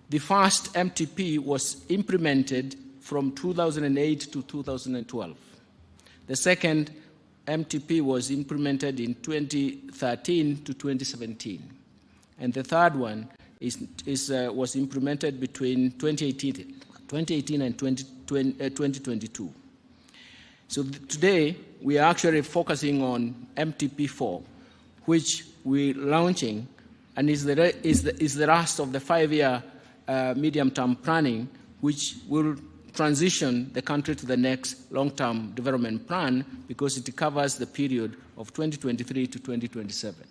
The first MTP was implemented from 2008 to 2012. The second MTP was implemented in 2013 to 2017. And the third one was implemented between 2018 and 2022. So today, we are actually focusing on MTP4, which we're launching and is the last of the 5-year medium-term planning, which will transition the country to the next long-term development plan because it covers the period of 2023 to 2027.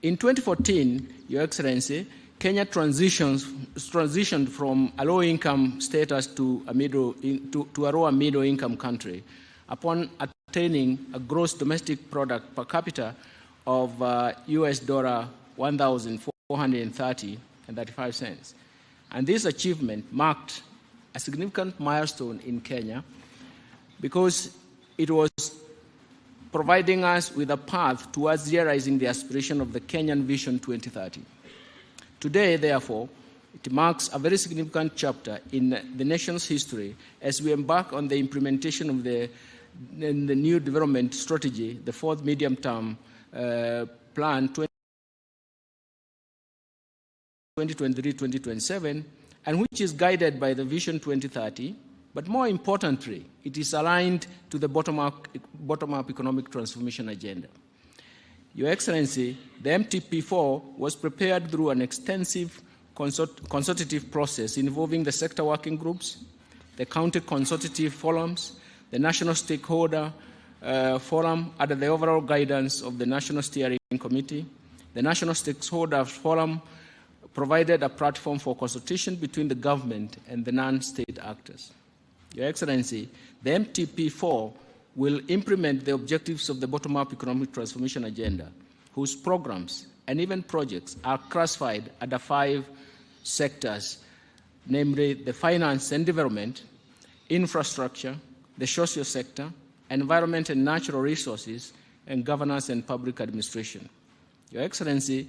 In 2014, Your Excellency, Kenya transitioned from a low-income status to a lower middle-income country upon attaining a gross domestic product per capita of US dollar $1,430.35. And this achievement marked a significant milestone in Kenya because it was providing us with a path towards realizing the aspiration of the Kenyan Vision 2030. Today, therefore, it marks a very significant chapter in the nation's history as we embark on the implementation of the new development strategy, the fourth medium-term plan 2023-2027, and which is guided by the Vision 2030, but more importantly, it is aligned to the bottom-up economic transformation agenda. Your Excellency, the MTP4 was prepared through an extensive consultative process involving the sector working groups, the county consultative forums, the National Stakeholder Forum under the overall guidance of the National Steering Committee. The National Stakeholder Forum provided a platform for consultation between the government and the non-state actors. Your Excellency, the MTP4 will implement the objectives of the bottom-up economic transformation agenda, whose programs and even projects are classified under 5 sectors, namely the finance and development, infrastructure, the social sector, environment and natural resources, and governance and public administration. Your Excellency,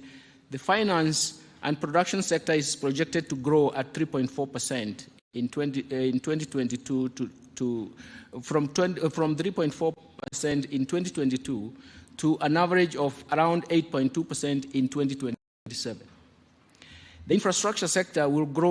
the finance and production sector is projected to grow at 3.4% in 2022 from 3.4% in 2022 to an average of around 8.2% in 2027. The infrastructure sector will grow